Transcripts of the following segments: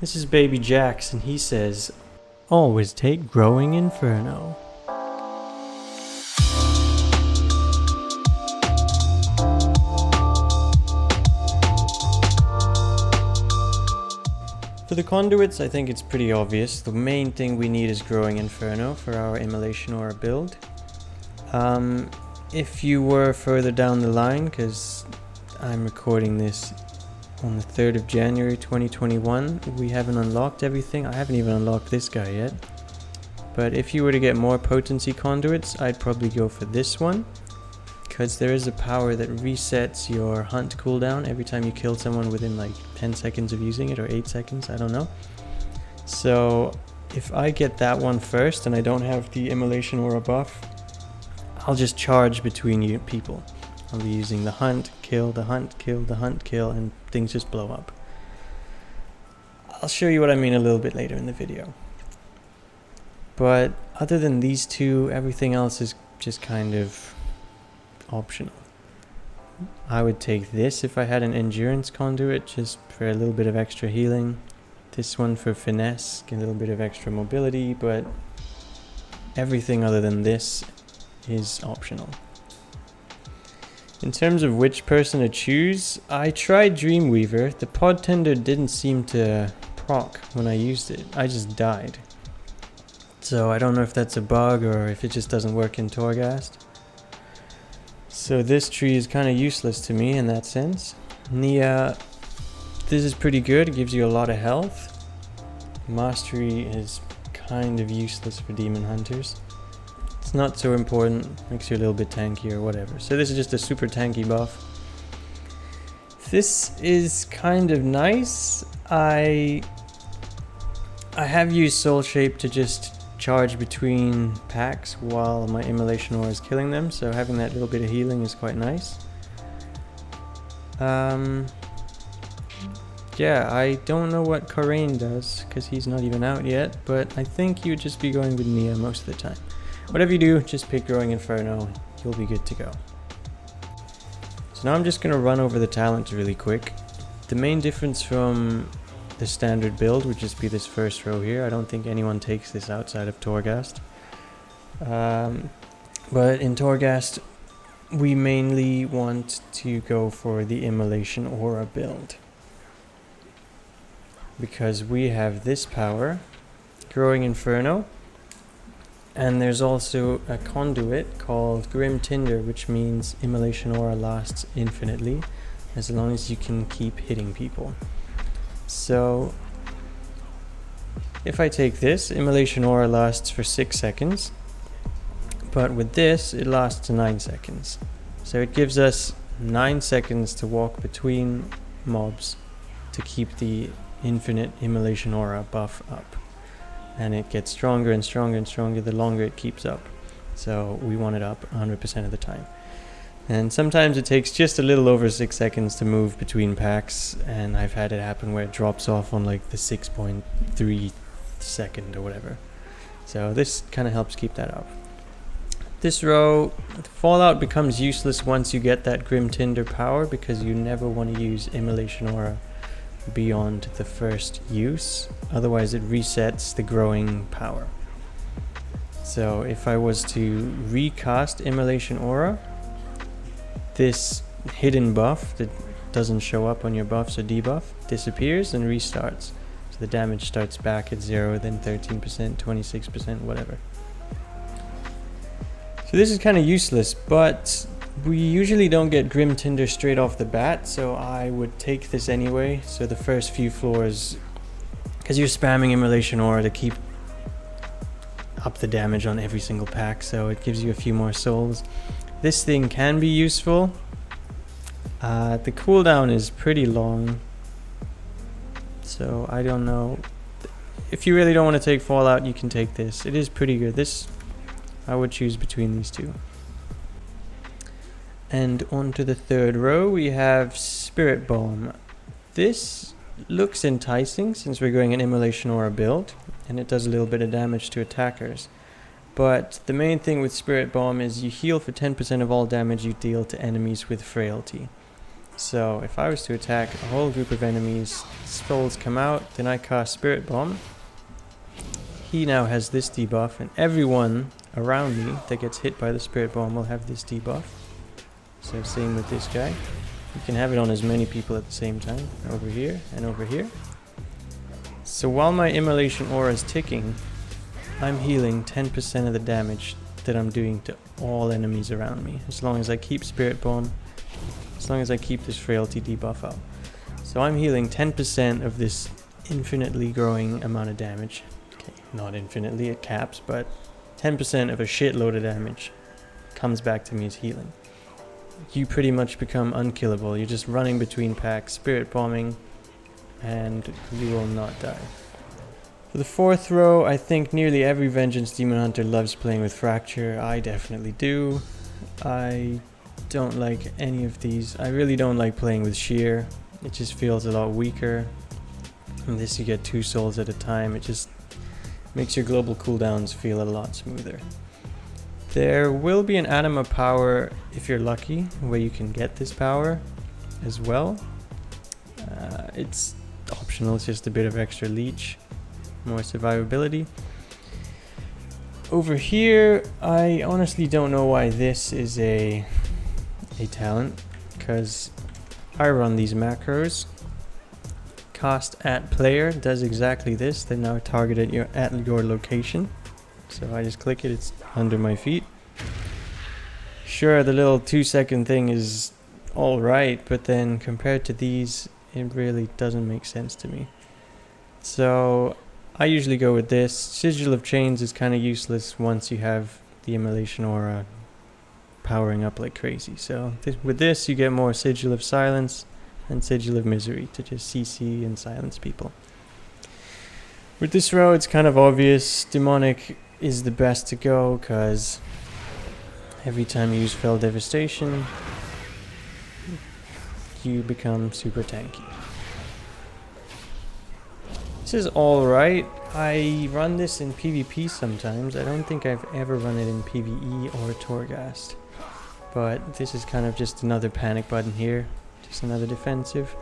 This is Baby Jax, and he says, always take Growing Inferno. For the conduits, I think it's pretty obvious. The main thing we need is Growing Inferno for our Immolation Aura build. If you were further down the line, because I'm recording this on the 3rd of January 2021, we haven't unlocked everything. I haven't even unlocked this guy yet. But if you were to get more potency conduits, I'd probably go for this one, because there is a power that resets your hunt cooldown every time you kill someone within like 10 seconds of using it, or 8 seconds, I don't know. So if I get that one first and I don't have the Immolation Aura buff, I'll just charge between you people. I'll be using the hunt, kill, the hunt, kill, the hunt, kill, and things just blow up. I'll show you what I mean a little bit later in the video. But other than these two, everything else is just kind of optional. I would take this if I had an endurance conduit, just for a little bit of extra healing. This one for finesse, get a little bit of extra mobility, but everything other than this is optional. In terms of which person to choose, I tried Dreamweaver. The pod tender didn't seem to proc when I used it. I just died. So I don't know if that's a bug or if it just doesn't work in Torghast. So this tree is kind of useless to me in that sense. Nia, this is pretty good. It gives you a lot of health. Mastery is kind of useless for demon hunters. It's not so important, makes you a little bit tanky or whatever. So this is just a super tanky buff. This is kind of nice. I have used Soul Shape to just charge between packs while my Immolation Aura is killing them, so having that little bit of healing is quite nice. Yeah, I don't know what Karain does, because he's not even out yet, but I think you'd just be going with Nia most of the time. Whatever you do, just pick Growing Inferno, you'll be good to go. So now I'm just going to run over the talents really quick. The main difference from the standard build would just be this first row here. I don't think anyone takes this outside of Torghast. But in Torghast, we mainly want to go for the Immolation Aura build, because we have this power, Growing Inferno, and there's also a conduit called Grim Tinder, which means Immolation Aura lasts infinitely as long as you can keep hitting people. So if I take this, Immolation Aura lasts for 6 seconds, but with this it lasts 9 seconds. So it gives us 9 seconds to walk between mobs to keep the infinite Immolation Aura buff up. And it gets stronger and stronger and stronger the longer it keeps up. So we want it up 100% of the time. And sometimes it takes just a little over 6 seconds to move between packs, and I've had it happen where it drops off on like the 6.3 second or whatever. So this kind of helps keep that up. This row, Fallout becomes useless once you get that Grim Tinder power, because you never want to use Immolation Aura beyond the first use, otherwise it resets the growing power. So if I was to recast Immolation Aura, this hidden buff that doesn't show up on your buffs or debuff disappears and restarts. So the damage starts back at 0, then 13%, 26%, whatever. So this is kind of useless, but we usually don't get Grim Tinder straight off the bat, so I would take this anyway. So the first few floors, because you're spamming Immolation Aura to keep up the damage on every single pack, so it gives you a few more souls. This thing can be useful. The cooldown is pretty long, so I don't know. If you really don't want to take Fallout, you can take this. It is pretty good. This, I would choose between these two. And onto the third row, we have Spirit Bomb. This looks enticing since we're going an Immolation Aura build, and it does a little bit of damage to attackers. But the main thing with Spirit Bomb is you heal for 10% of all damage you deal to enemies with frailty. So if I was to attack a whole group of enemies, souls come out, then I cast Spirit Bomb. He now has this debuff, and everyone around me that gets hit by the Spirit Bomb will have this debuff. So same with this guy. You can have it on as many people at the same time, over here and over here. So while my Immolation Aura is ticking, I'm healing 10% of the damage that I'm doing to all enemies around me, as long as I keep Spirit Bomb, as long as I keep this Frailty debuff up. So I'm healing 10% of this infinitely growing amount of damage. Okay, not infinitely, it caps, but 10% of a shitload of damage comes back to me as healing. You pretty much become unkillable. You're just running between packs, Spirit Bombing, and you will not die. For the fourth row, I think nearly every Vengeance Demon Hunter loves playing with Fracture. I definitely do. I don't like any of these. I really don't like playing with Shear. It just feels a lot weaker. In this you get 2 souls at a time. It just makes your global cooldowns feel a lot smoother. There will be an Anima Power, if you're lucky, where you can get this power as well. It's optional, it's just a bit of extra leech, more survivability. Over here, I honestly don't know why this is a talent, because I run these macros. Cast at player does exactly this. They now target at your location. So I just click it, it's under my feet. Sure, the little 2-second thing is alright, but then compared to these, it really doesn't make sense to me. So I usually go with this. Sigil of Chains is kind of useless once you have the Immolation Aura powering up like crazy. So with this you get more Sigil of Silence and Sigil of Misery to just CC and silence people. With this row it's kind of obvious. Demonic is the best to go, because every time you use Fell Devastation, you become super tanky. This is alright. I run this in PvP sometimes. I don't think I've ever run it in PvE or Torghast. But this is kind of just another panic button here. Just another defensive.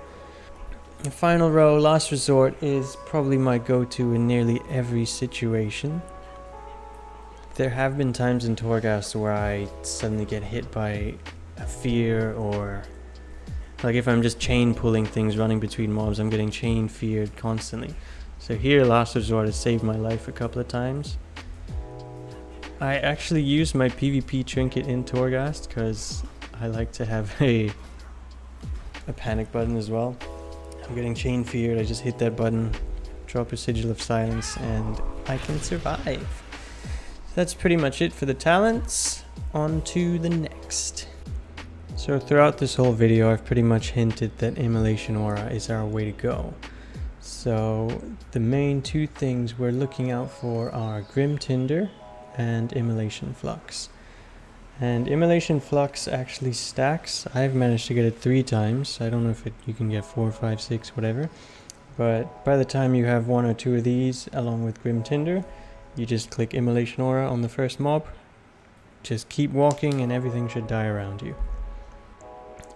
The final row, Last Resort, is probably my go-to in nearly every situation. There have been times in Torghast where I suddenly get hit by a fear, or like if I'm just chain pulling things running between mobs, I'm getting chain feared constantly. So here Last Resort has saved my life a couple of times. I actually use my PvP trinket in Torghast because I like to have a panic button as well. I'm getting chain feared, I just hit that button, drop a Sigil of Silence, and I can survive. That's pretty much it for the talents. On to the next. So throughout this whole video I've pretty much hinted that Immolation Aura is our way to go. So the main 2 things we're looking out for are Grim Tinder and Immolation Flux. And Immolation Flux actually stacks. I've managed to get it 3 times. I don't know if you can get 4, 5, 6, whatever. But by the time you have 1 or 2 of these along with Grim Tinder, you just click Immolation Aura on the first mob, just keep walking and everything should die around you.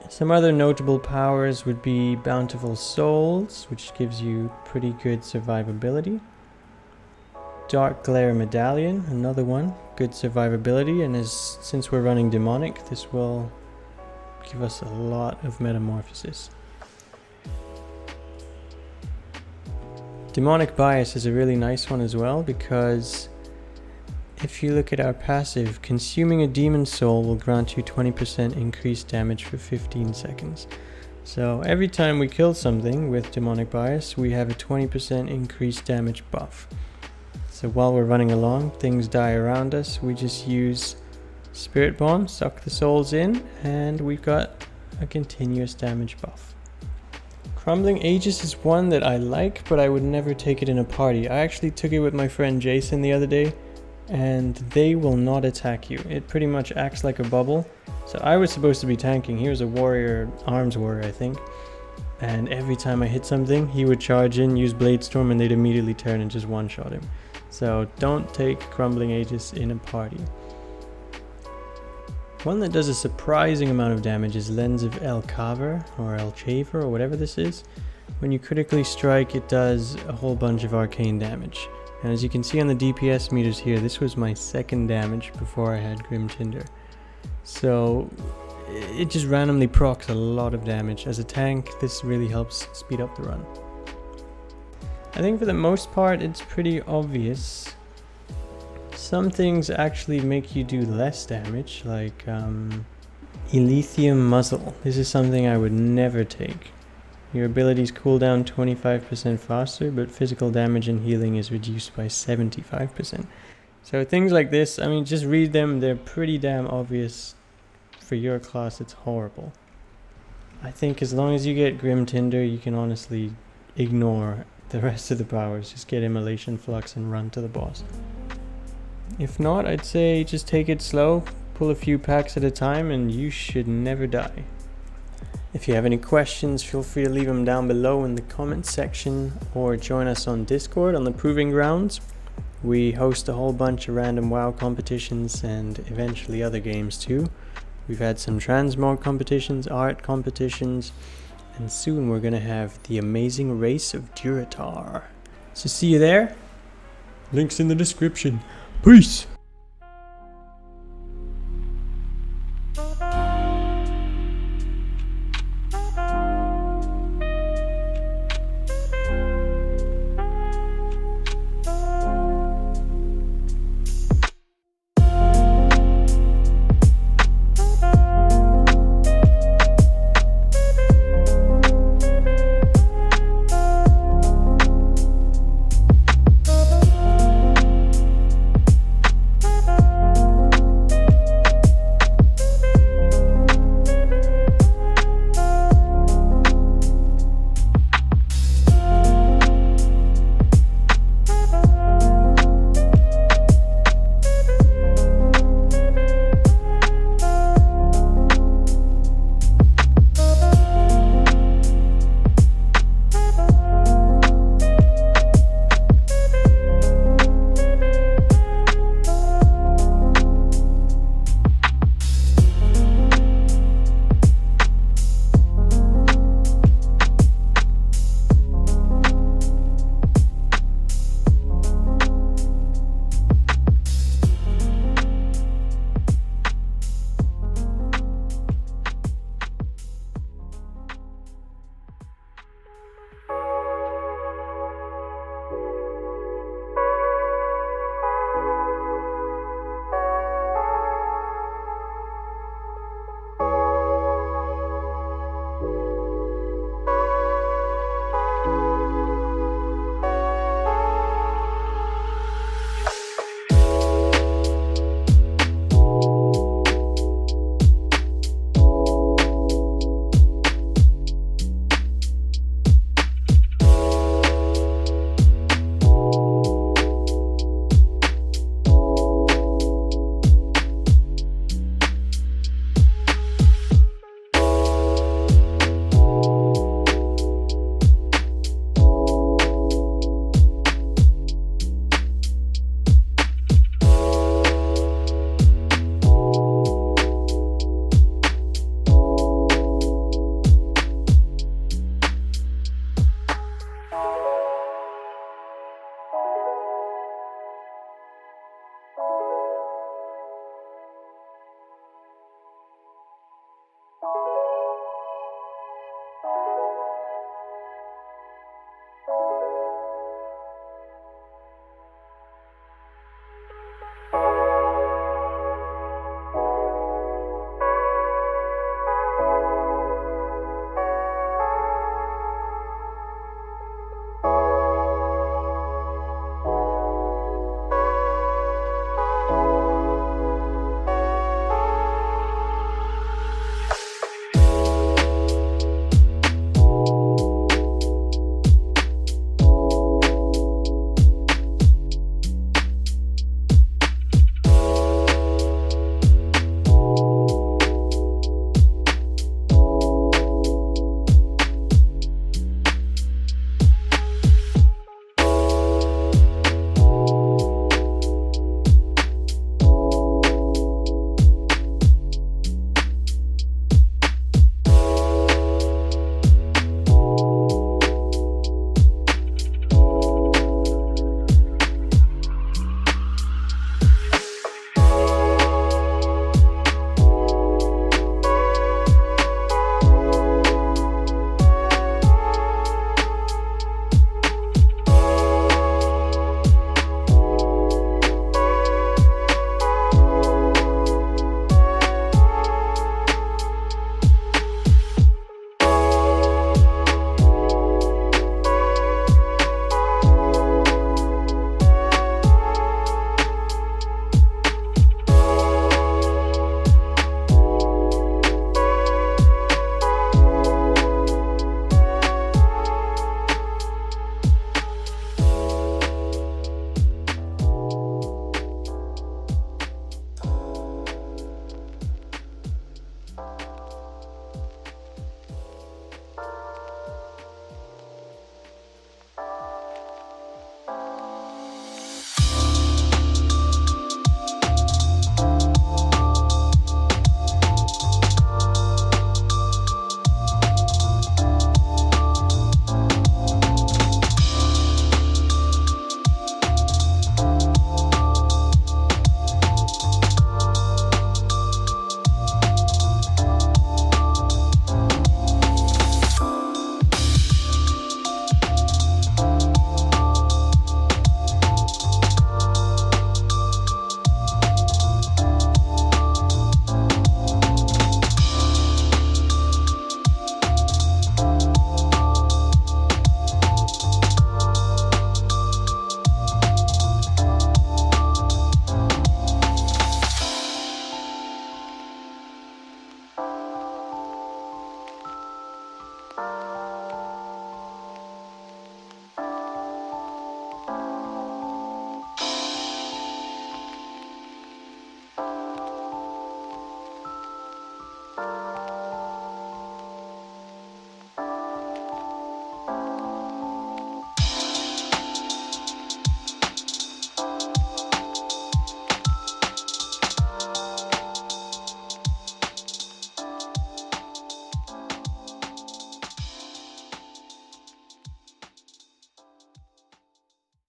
Some other notable powers would be Bountiful Souls, which gives you pretty good survivability. Dark Glare Medallion, another one, good survivability, and since we're running Demonic, this will give us a lot of Metamorphosis. Demonic Bias is a really nice one as well, because if you look at our passive, consuming a demon soul will grant you 20% increased damage for 15 seconds. So every time we kill something with Demonic Bias, we have a 20% increased damage buff. So while we're running along, things die around us, we just use Spirit Bomb, suck the souls in, and we've got a continuous damage buff. Crumbling Aegis is one that I like, but I would never take it in a party. I actually took it with my friend Jason the other day, and they will not attack you. It pretty much acts like a bubble. So I was supposed to be tanking. He was a warrior, arms warrior I think. And every time I hit something, he would charge in, use Blade Storm, and they'd immediately turn and just one-shot him. So don't take Crumbling Aegis in a party. One that does a surprising amount of damage is Lens of El Caver, or El Chaver, or whatever this is. When you critically strike, it does a whole bunch of arcane damage. And as you can see on the DPS meters here, this was my second damage before I had Grim Tinder. So it just randomly procs a lot of damage. As a tank, this really helps speed up the run. I think for the most part, it's pretty obvious. Some things actually make you do less damage, like Elithium Muzzle. This is something I would never take. Your abilities cool down 25% faster, but physical damage and healing is reduced by 75%. So things like this, I mean, just read them. They're pretty damn obvious. For your class, it's horrible. I think as long as you get Grim Tinder, you can honestly ignore the rest of the powers. Just get Immolation Flux and run to the boss. If not, I'd say just take it slow, pull a few packs at a time, and you should never die. If you have any questions, feel free to leave them down below in the comments section, or join us on Discord on the Proving Grounds. We host a whole bunch of random WoW competitions and eventually other games too. We've had some transmog competitions, art competitions, and soon we're gonna have the amazing race of Duratar. So see you there. Links in the description. Peace!